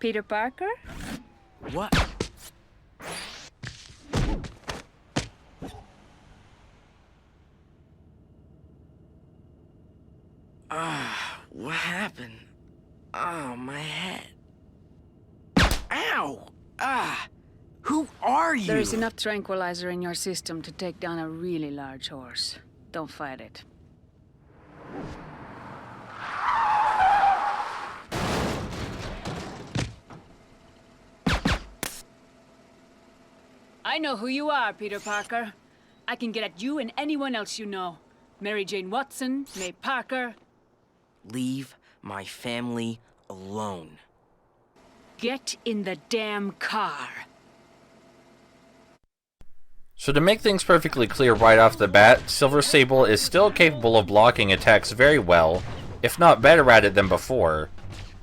Peter Parker? What? What happened? Oh, my head. Ow! Who are you? There is enough tranquilizer in your system to take down a really large horse. Don't fight it. I know who you are, Peter Parker. I can get at you and anyone else you know. Mary Jane Watson, May Parker. Leave my family alone. Get in the damn car. So to make things perfectly clear right off the bat, Silver Sable is still capable of blocking attacks very well, if not better at it than before.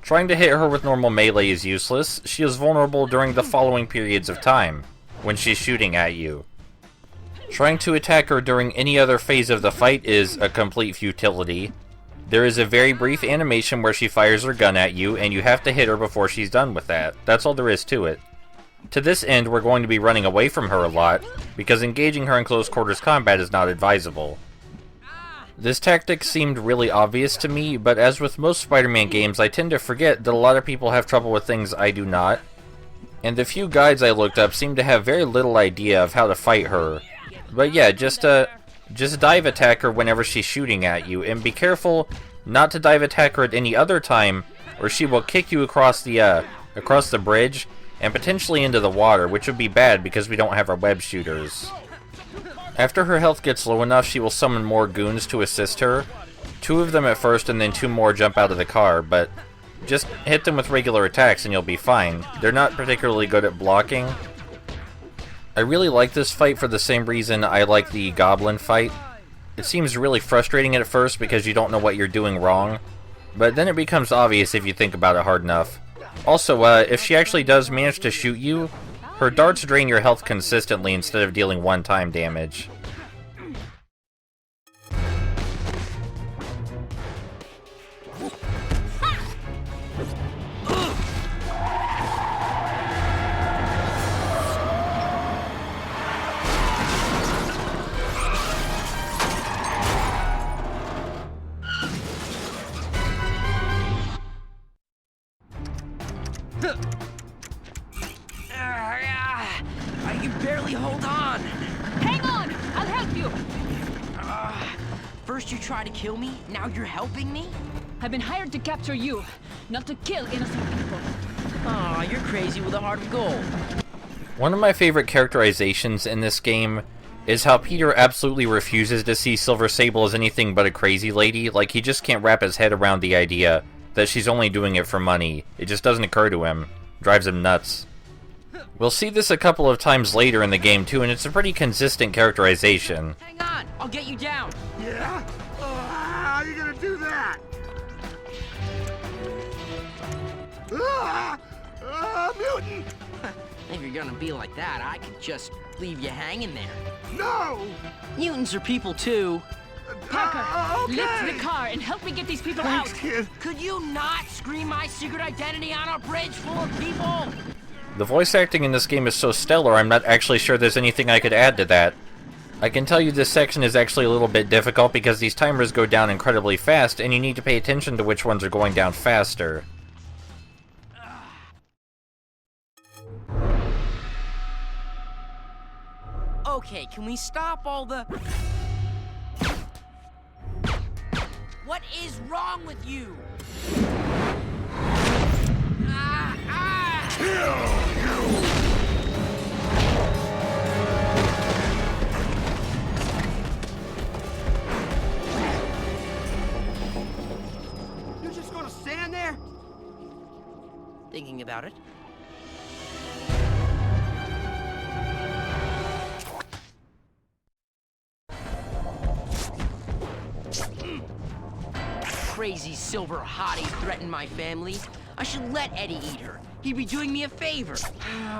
Trying to hit her with normal melee is useless. She is vulnerable during the following periods of time, when she's shooting at you. Trying to attack her during any other phase of the fight is a complete futility. There is a very brief animation where she fires her gun at you, and you have to hit her before she's done with that. That's all there is to it. To this end, we're going to be running away from her a lot, because engaging her in close quarters combat is not advisable. This tactic seemed really obvious to me, but as with most Spider-Man games, I tend to forget that a lot of people have trouble with things I do not, and the few guides I looked up seem to have very little idea of how to fight her. But yeah, just dive attack her whenever she's shooting at you, and be careful not to dive attack her at any other time, or she will kick you across the bridge, and potentially into the water, which would be bad because we don't have our web shooters. After her health gets low enough, she will summon more goons to assist her. 2 of them at first, and then 2 more jump out of the car, but just hit them with regular attacks and you'll be fine. They're not particularly good at blocking. I really like this fight for the same reason I like the Goblin fight. It seems really frustrating at first because you don't know what you're doing wrong, but then it becomes obvious if you think about it hard enough. Also, if she actually does manage to shoot you, her darts drain your health consistently instead of dealing one-time damage. I can barely hold on. Hang on! I'll help you! First you try to kill me, now you're helping me? I've been hired to capture you, not to kill innocent people. Aw, you're crazy with a heart of gold. One of my favorite characterizations in this game is how Peter absolutely refuses to see Silver Sable as anything but a crazy lady. Like, he just can't wrap his head around the idea that she's only doing it for money. It just doesn't occur to him. Drives him nuts. We'll see this a couple of times later in the game too, and it's a pretty consistent characterization. Hang on, I'll get you down. Yeah? How are you gonna do that? Mutant! If you're gonna be like that, I could just leave you hanging there. No! Mutants are people too. Parker, Okay. lift the car and help me get these people Thanks, out! kid. Could you not scream my secret identity on a bridge full of people? The voice acting in this game is so stellar, I'm not actually sure there's anything I could add to that. I can tell you this section is actually a little bit difficult because these timers go down incredibly fast, and you need to pay attention to which ones are going down faster. Okay, can we stop all the... What is wrong with you? You're just gonna stand there? Thinking about it. Crazy silver hottie threatened my family. I should let Eddie eat her. He'd be doing me a favor.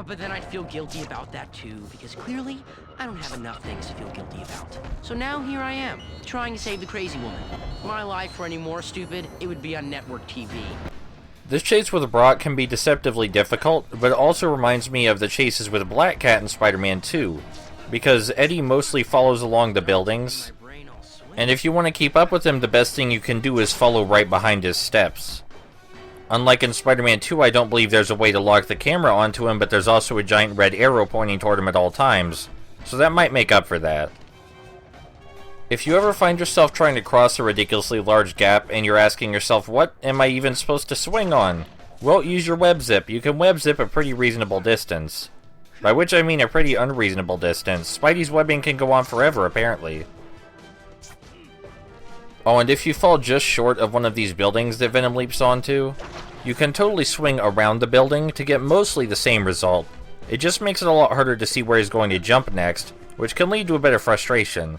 But then I'd feel guilty about that too, because clearly I don't have enough things to feel guilty about. So now here I am, trying to save the crazy woman. If my life were any more stupid, it would be on network TV. This chase with Brock can be deceptively difficult, but it also reminds me of the chases with Black Cat in Spider-Man 2, because Eddie mostly follows along the buildings, and if you want to keep up with him, the best thing you can do is follow right behind his steps. Unlike in Spider-Man 2, I don't believe there's a way to lock the camera onto him, but there's also a giant red arrow pointing toward him at all times, so that might make up for that. If you ever find yourself trying to cross a ridiculously large gap and you're asking yourself, what am I even supposed to swing on? Well, use your web zip. You can web zip a pretty reasonable distance. By which I mean a pretty unreasonable distance. Spidey's webbing can go on forever, apparently. Oh, and if you fall just short of one of these buildings that Venom leaps onto, you can totally swing around the building to get mostly the same result. It just makes it a lot harder to see where he's going to jump next, which can lead to a bit of frustration.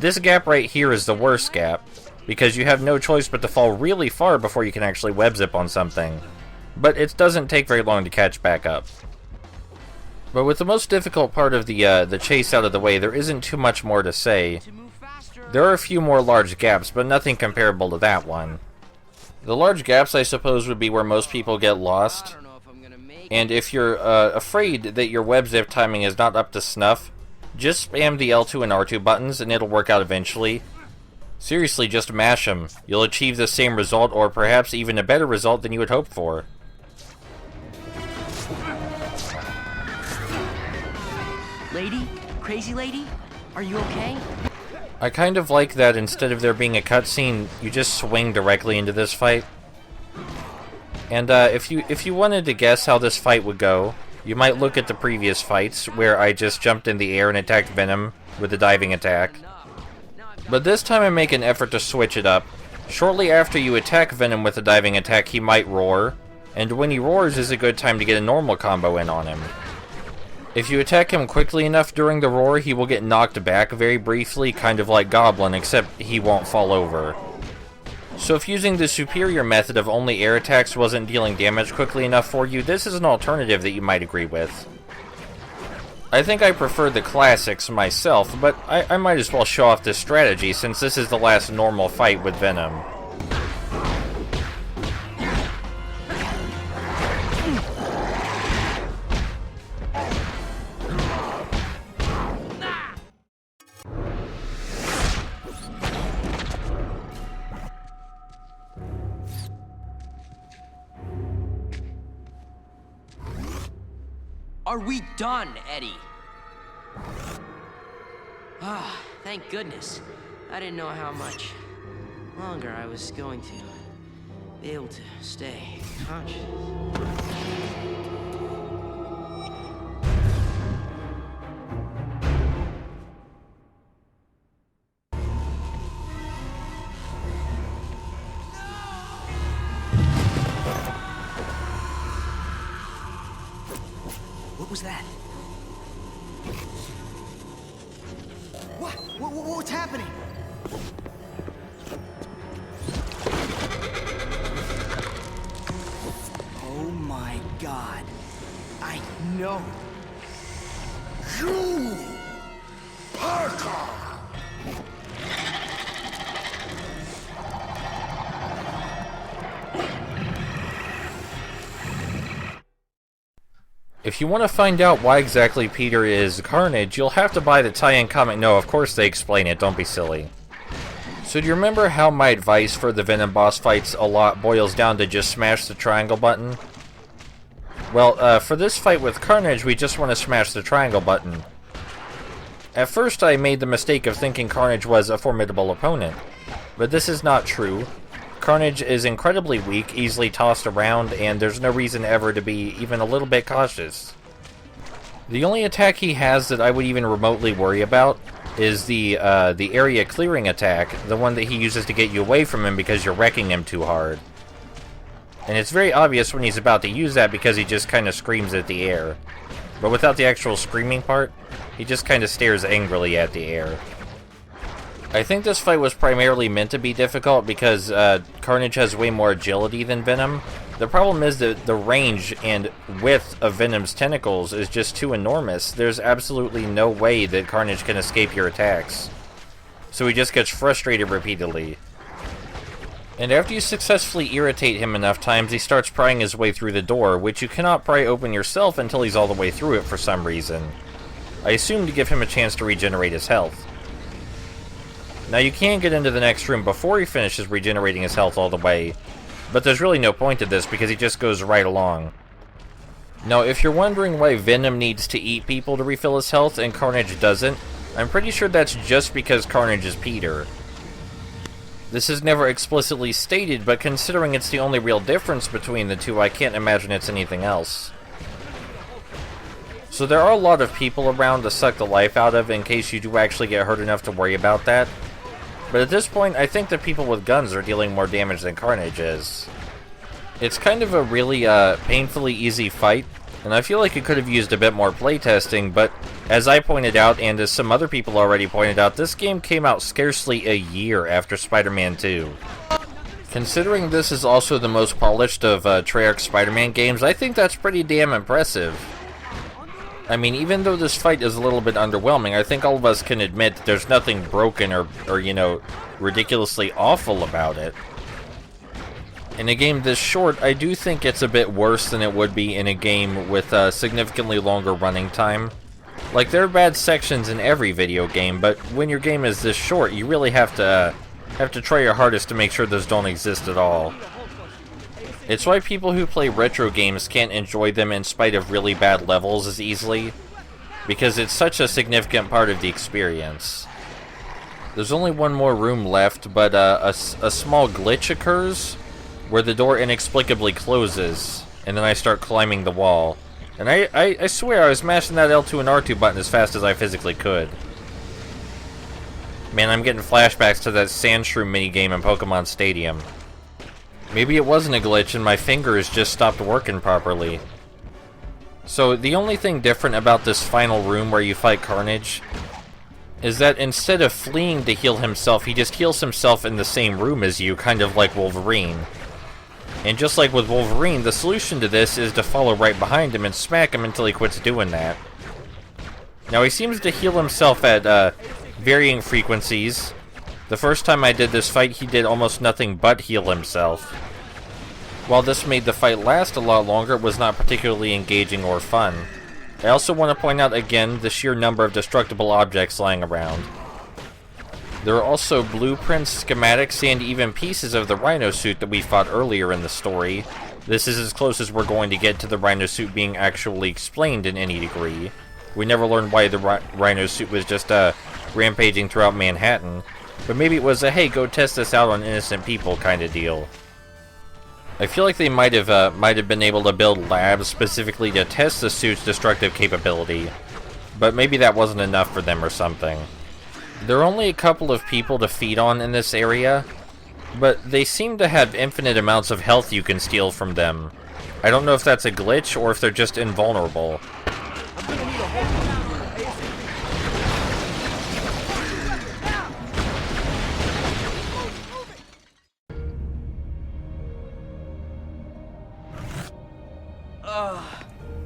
This gap right here is the worst gap, because you have no choice but to fall really far before you can actually web zip on something. But it doesn't take very long to catch back up. But with the most difficult part of the chase out of the way, there isn't too much more to say. There are a few more large gaps, but nothing comparable to that one. The large gaps, I suppose, would be where most people get lost. And if you're afraid that your web zip timing is not up to snuff, just spam the L2 and R2 buttons and it'll work out eventually. Seriously, just mash them. You'll achieve the same result, or perhaps even a better result than you would hope for. Lady? Crazy lady? Are you okay? I kind of like that instead of there being a cutscene, you just swing directly into this fight. And if you wanted to guess how this fight would go, you might look at the previous fights, where I just jumped in the air and attacked Venom with a diving attack. But this time I make an effort to switch it up. Shortly after you attack Venom with a diving attack, he might roar, and when he roars is a good time to get a normal combo in on him. If you attack him quickly enough during the roar, he will get knocked back very briefly, kind of like Goblin, except he won't fall over. So if using the superior method of only air attacks wasn't dealing damage quickly enough for you, this is an alternative that you might agree with. I think I prefer the classics myself, but I might as well show off this strategy since this is the last normal fight with Venom. Are we done, Eddie? Ah, thank goodness. I didn't know how much longer I was going to be able to stay conscious. What was that? What's happening? Oh my God. I know. You! Parker! If you want to find out why exactly Peter is Carnage, you'll have to buy the tie-in comic. No, of course they explain it, don't be silly. So do you remember how my advice for the Venom boss fights a lot boils down to just smash the triangle button? Well, for this fight with Carnage, we just want to smash the triangle button. At first I made the mistake of thinking Carnage was a formidable opponent, but this is not true. Carnage is incredibly weak, easily tossed around, and there's no reason ever to be even a little bit cautious. The only attack he has that I would even remotely worry about is the area clearing attack, the one that he uses to get you away from him because you're wrecking him too hard. And it's very obvious when he's about to use that because he just kind of screams at the air. But without the actual screaming part, he just kind of stares angrily at the air. I think this fight was primarily meant to be difficult because Carnage has way more agility than Venom. The problem is that the range and width of Venom's tentacles is just too enormous. There's absolutely no way that Carnage can escape your attacks. So he just gets frustrated repeatedly. And after you successfully irritate him enough times, he starts prying his way through the door, which you cannot pry open yourself until he's all the way through it for some reason. I assume to give him a chance to regenerate his health. Now you can get into the next room before he finishes regenerating his health all the way, but there's really no point to this because he just goes right along. Now if you're wondering why Venom needs to eat people to refill his health and Carnage doesn't, I'm pretty sure that's just because Carnage is Peter. This is never explicitly stated, but considering it's the only real difference between the two, I can't imagine it's anything else. So there are a lot of people around to suck the life out of in case you do actually get hurt enough to worry about that. But at this point, I think the people with guns are dealing more damage than Carnage is. It's kind of a really painfully easy fight, and I feel like it could have used a bit more playtesting, but as I pointed out, and as some other people already pointed out, this game came out scarcely a year after Spider-Man 2. Considering this is also the most polished of Treyarch's Spider-Man games, I think that's pretty damn impressive. I mean, even though this fight is a little bit underwhelming, I think all of us can admit that there's nothing broken or you know, ridiculously awful about it. In a game this short, I do think it's a bit worse than it would be in a game with a significantly longer running time. Like, there are bad sections in every video game, but when your game is this short, you really have to try your hardest to make sure those don't exist at all. It's why people who play retro games can't enjoy them in spite of really bad levels as easily, because it's such a significant part of the experience. There's only one more room left, but a small glitch occurs, where the door inexplicably closes, and then I start climbing the wall. And I swear I was mashing that L2 and R2 button as fast as I physically could. Man, I'm getting flashbacks to that Sandshroom minigame in Pokemon Stadium. Maybe it wasn't a glitch and my fingers just stopped working properly. So the only thing different about this final room where you fight Carnage is that instead of fleeing to heal himself, he just heals himself in the same room as you, kind of like Wolverine. And just like with Wolverine, the solution to this is to follow right behind him and smack him until he quits doing that. Now he seems to heal himself at varying frequencies. The first time I did this fight, he did almost nothing but heal himself. While this made the fight last a lot longer, it was not particularly engaging or fun. I also want to point out again the sheer number of destructible objects lying around. There are also blueprints, schematics, and even pieces of the Rhino suit that we fought earlier in the story. This is as close as we're going to get to the Rhino suit being actually explained in any degree. We never learned why the Rhino suit was just rampaging throughout Manhattan, but maybe it was a hey, go test this out on innocent people kind of deal. I feel like they might have been able to build labs specifically to test the suit's destructive capability, but maybe that wasn't enough for them or something. There are only a couple of people to feed on in this area, but they seem to have infinite amounts of health you can steal from them. I don't know if that's a glitch or if they're just invulnerable.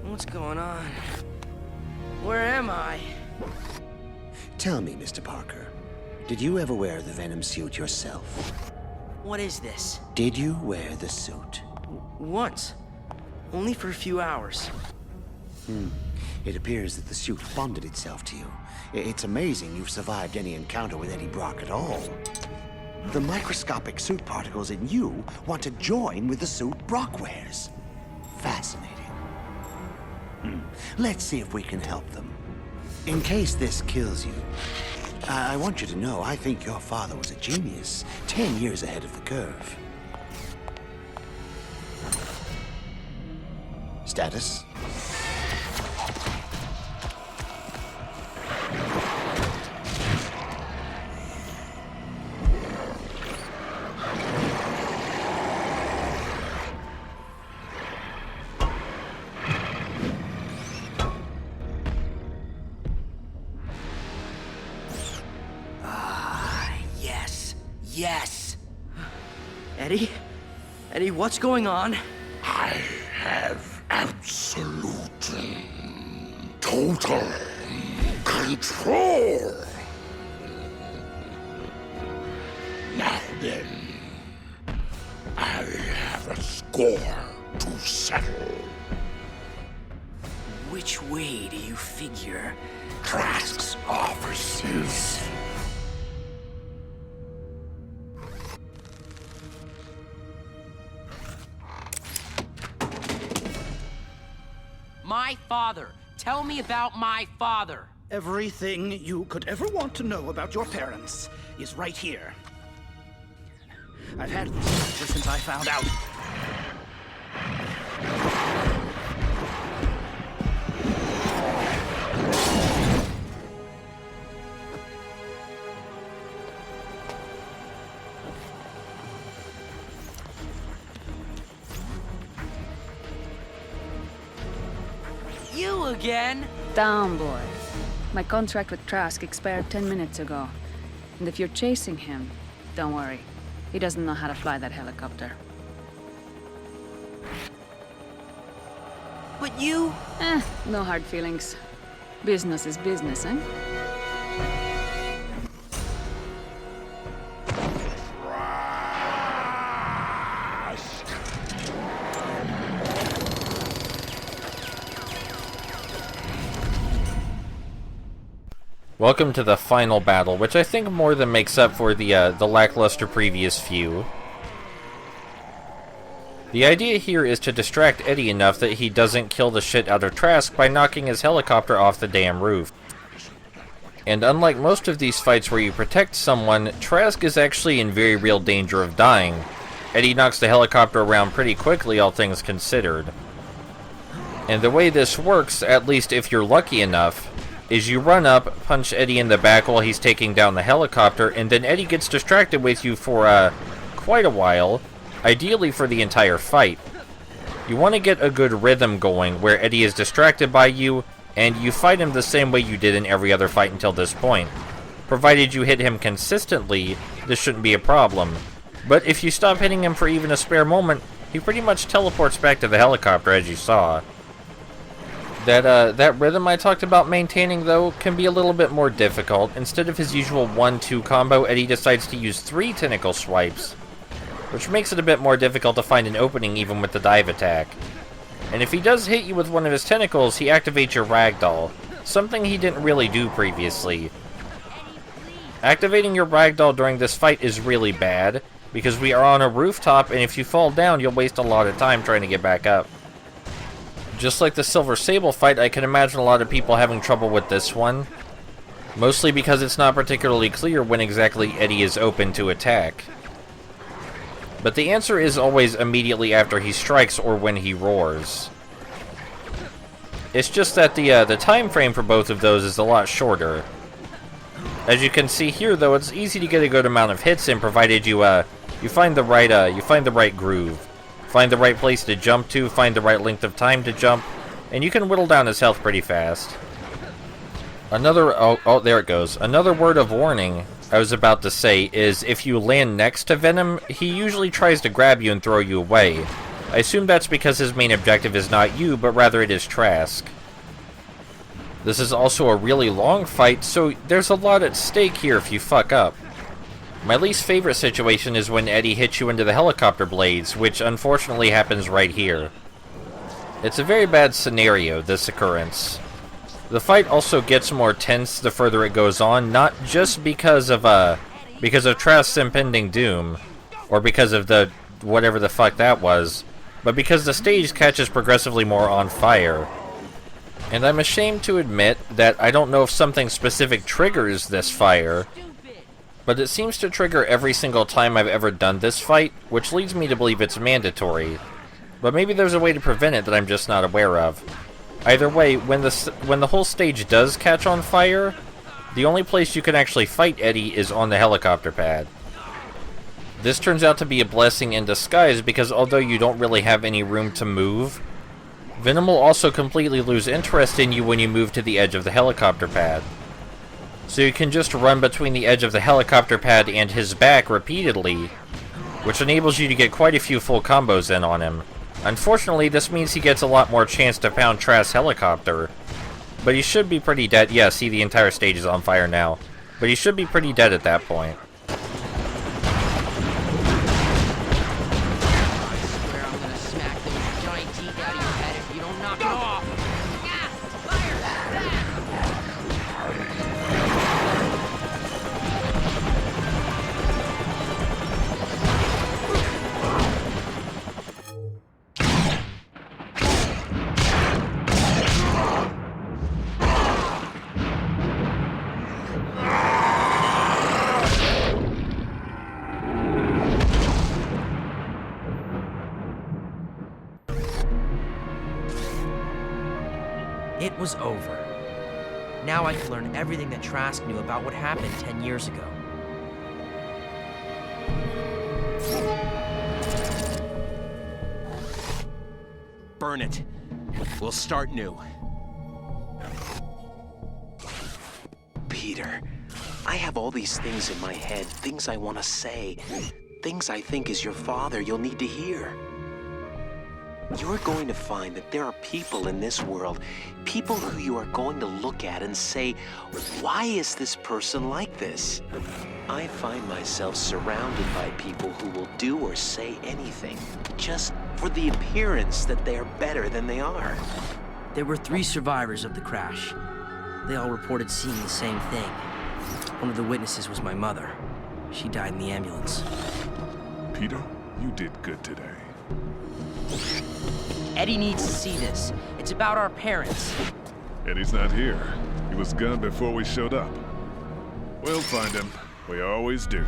What's going on? Where am I? Tell me, Mr. Parker, did you ever wear the Venom suit yourself? What is this? Did you wear the suit? Once. Only for a few hours. It appears that the suit bonded itself to you. It's amazing you've survived any encounter with Eddie Brock at all. The microscopic suit particles in you want to join with the suit Brock wears. Fascinating. Let's see if we can help them. In case this kills you, I want you to know I think your father was a genius, 10 years ahead of the curve. Status? Yes! Eddie? Eddie, what's going on? I have absolute, total control. Now then, a score to settle. Which way do you figure? Trask's offices. My father. Tell me about my father. Everything you could ever want to know about your parents is right here. I've had this ever since I found out. You again? Down, boy. My contract with Trask expired 10 minutes ago. And if you're chasing him, don't worry. He doesn't know how to fly that helicopter. But you... No hard feelings. Business is business, eh? Welcome to the final battle, which I think more than makes up for the lackluster previous few. The idea here is to distract Eddie enough that he doesn't kill the shit out of Trask by knocking his helicopter off the damn roof. And unlike most of these fights where you protect someone, Trask is actually in very real danger of dying. Eddie knocks the helicopter around pretty quickly, all things considered. And the way this works, at least if you're lucky enough, is you run up, punch Eddie in the back while he's taking down the helicopter, and then Eddie gets distracted with you for quite a while, ideally for the entire fight. You want to get a good rhythm going where Eddie is distracted by you, and you fight him the same way you did in every other fight until this point. Provided you hit him consistently, this shouldn't be a problem. But if you stop hitting him for even a spare moment, he pretty much teleports back to the helicopter, as you saw. That rhythm I talked about maintaining, though, can be a little bit more difficult. Instead of his usual 1-2 combo, Eddie decides to use 3 tentacle swipes, which makes it a bit more difficult to find an opening even with the dive attack. And if he does hit you with one of his tentacles, he activates your ragdoll, something he didn't really do previously. Activating your ragdoll during this fight is really bad, because we are on a rooftop, and if you fall down, you'll waste a lot of time trying to get back up. Just like the Silver Sable fight, I can imagine a lot of people having trouble with this one. Mostly because it's not particularly clear when exactly Eddie is open to attack. But the answer is always immediately after he strikes or when he roars. It's just that the time frame for both of those is a lot shorter. As you can see here, though, it's easy to get a good amount of hits in, provided you find the right groove. Find the right place to jump to, find the right length of time to jump, and you can whittle down his health pretty fast. Oh, there it goes. Another word of warning I was about to say is if you land next to Venom, he usually tries to grab you and throw you away. I assume that's because his main objective is not you, but rather it is Trask. This is also a really long fight, so there's a lot at stake here if you fuck up. My least favorite situation is when Eddie hits you into the helicopter blades, which unfortunately happens right here. It's a very bad scenario, this occurrence. The fight also gets more tense the further it goes on, not just because of Trask's impending doom, or because of the whatever the fuck that was, but because the stage catches progressively more on fire. And I'm ashamed to admit that I don't know if something specific triggers this fire, but it seems to trigger every single time I've ever done this fight, which leads me to believe it's mandatory. But maybe there's a way to prevent it that I'm just not aware of. Either way, when the whole stage does catch on fire, the only place you can actually fight Eddie is on the helicopter pad. This turns out to be a blessing in disguise because although you don't really have any room to move, Venom will also completely lose interest in you when you move to the edge of the helicopter pad. So you can just run between the edge of the helicopter pad and his back repeatedly, which enables you to get quite a few full combos in on him. Unfortunately, this means he gets a lot more chance to pound Trask's helicopter, but he should be pretty dead. Yeah, see, the entire stage is on fire now, but he should be pretty dead at that point. It was over. Now I can learn everything that Trask knew about what happened 10 years ago. Burn it. We'll start new. Peter, I have all these things in my head, things I want to say, things I think as your father you'll need to hear. You're going to find that there are people in this world, people who you are going to look at and say, why is this person like this? I find myself surrounded by people who will do or say anything, just for the appearance that they are better than they are. There were 3 survivors of the crash. They all reported seeing the same thing. One of the witnesses was my mother. She died in the ambulance. Peter, you did good today. Eddie needs to see this. It's about our parents. Eddie's not here. He was gone before we showed up. We'll find him. We always do.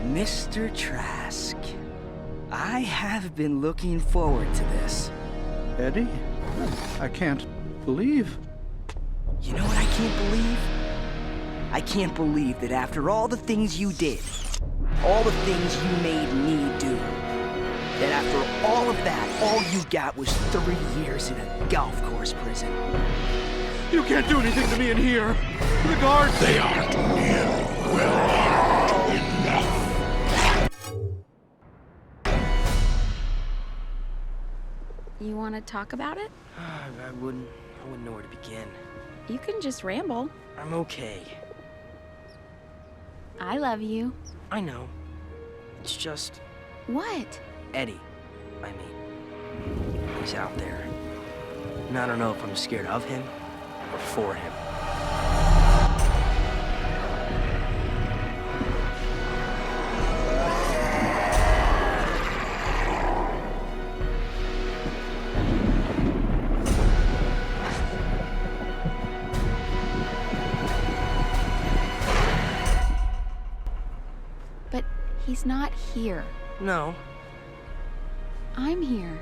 Mr. Trask, I have been looking forward to this. Eddie? I can't believe. You know what I can't believe? I can't believe that after all the things you did, all the things you made me do, that after all of that, all you got was 3 years in a golf course prison. You can't do anything to me in here. The guards. They aren't nearly well armed enough. You want to talk about it? I wouldn't know where to begin. You can just ramble. I'm okay. I love you. I know. It's just What? Eddie. I mean, he's out there. And I don't know if I'm scared of him or for him. But he's not here. No. I'm here.